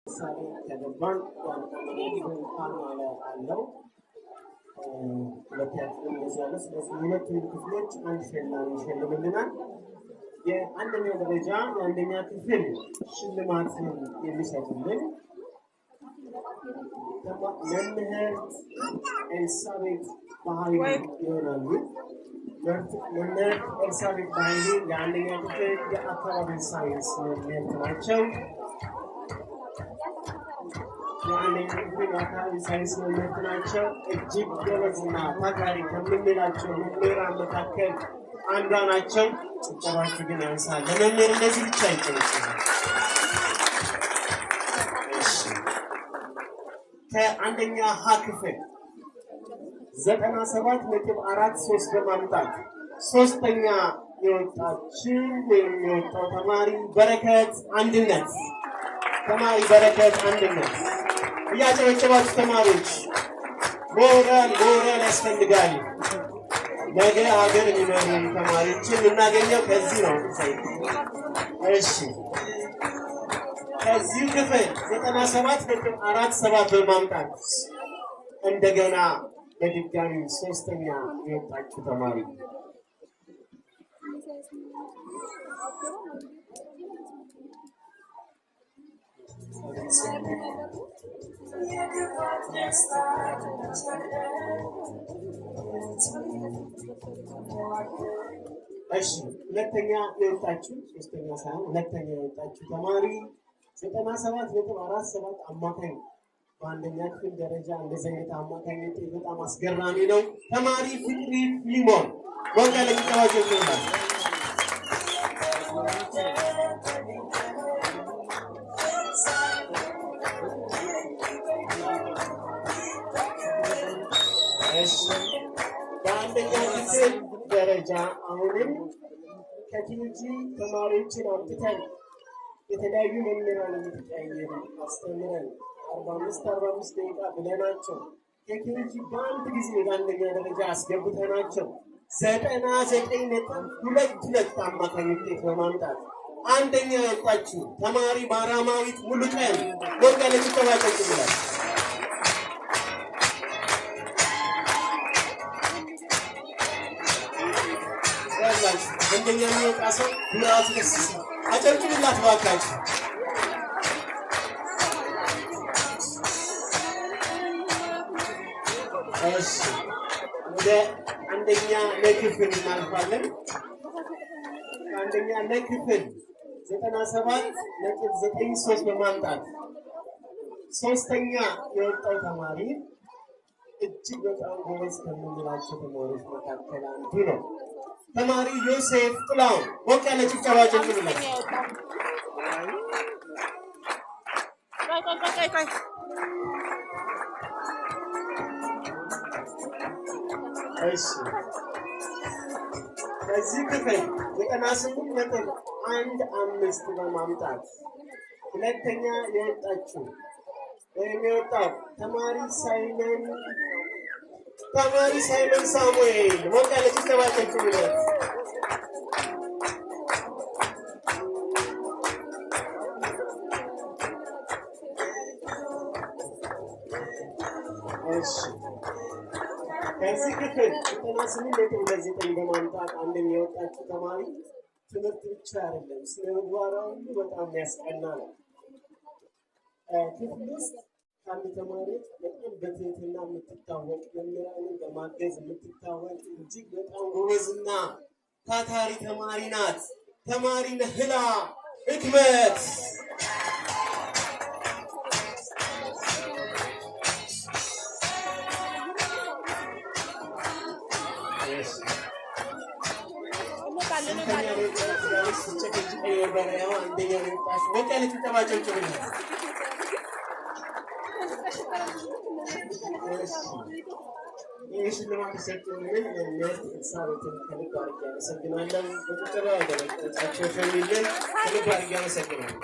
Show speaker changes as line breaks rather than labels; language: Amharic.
ሳሌ ከገባን እንኳን አለው ለታክም ለዛለስ ለሁለቱም ክፍሎች አንድ ሸላሚ ይሸልምልናል። የአንደኛ ደረጃ የአንደኛ ክፍል ሽልማት የሚሰጡልን መምህር ኤልሳቤጥ በኃይሉ ይሆናሉ። መምህር ኤልሳቤጥ በኃይሉ የአንደኛ ክፍል የአካባቢ ሳይንስ መምህርት ናቸው። የአንደኛ ክፍል የአካባቢ ሳይንስ መምህርት ናቸው። እጅግ ጎበዝና ታታሪ ከምንላቸው መምህራን መካከል አንዷ ናቸው። ጭብጨባችሁ ግን ያንሳል። ለመምህር እንደዚህ ብቻ አይጨበጭብም። ከአንደኛ ሀ ክፍል 97.43 በማምጣት ሶስተኛ የወጣችን ወይም የወጣው ተማሪ በረከት አንድነት ተማሪ በረከት አንድነት እያጨበጨባችሁ ተማሪዎች ሞራል ያስፈልጋል። ነገ ሀገር የሚመሩ ተማሪዎችን እናገኘው ከዚህ ነው። እሺ ከዚህ ክፍል 97.47 በማምጣት እንደገና በድጋሚ ሶስተኛ የወጣችሁ ተማሪ እሺ ሁለተኛ የወጣችሁ ሶስተኛ ሳይሆን ሁለተኛ የወጣችሁ ተማሪ 97.47 አማካኝ በአንደኛ ክፍል ደረጃ እንደዚህ አይነት አማካኝ ውጤት በጣም አስገራሚ ነው። ተማሪ ፍቅሪ ሊሞን ወንጌል ተዋጀው ይላል። እሺ በአንደኛ ክፍል ደረጃ አሁንም ከቲጂ ተማሪዎችን አምጥተን የተለያዩ መምህራን እየተቀያየሩ አስተምረን 45 ደቂቃ ብለናቸው ከኬጂ በአንድ ጊዜ በአንደኛ ደረጃ አስገብተናቸው 99.22 አማካኝ ውጤት በማምጣት አንደኛ የወጣችው ተማሪ ባራማዊት ሙሉቀን ወንጌል ተዋቀቅ ይላል። አንደኛ የሚወጣ ሰው ብራቱ ደስ አጨብጭቡላት ባካችሁ። እሺ ወደ አንደኛ ለክፍል እናልፋለን። አንደኛ ለክፍል 97.93 በማምጣት ሶስተኛ የወጣው ተማሪ እጅግ በጣም ጎበዝ ከምንላቸው ተማሪዎች መካከል አንዱ ነው። ተማሪ ዮሴፍ ጥላው ወቀለ ጭብጨባ ጀምሩለት። እሺ በዚህ ክፍል 98.15 በማምጣት ሁለተኛ የወጣችው ወይም የወጣው ተማሪ ሳይመን ሳሙኤል ወቀለ ጭብጨባ ጀምሩለት። ከዚህ ክፍል 98.29 በማምጣት አንደኛ የወጣችው ተማሪ ትምህርት ብቻ አይደለም ስነ ምግባሯ ሁሉ በጣም ያስቀና ነው። ክፍል ውስጥ ካሉ ተማሪዎች በጣም በትህትና የምትታወቅ መምህራንን በማገዝ የምትታወቅ እጅግ በጣም ጎበዝና ታታሪ ተማሪ ናት። ተማሪ ነህላ ህክመት ሽልማት ተሰጥቶልን ለሚያስ ተሳትፎ ከልብ አድርጌ አመሰግናለሁ። በተጨማሪ ደግሞ ፋሚሊ ከልብ አድርጌ አመሰግናለሁ።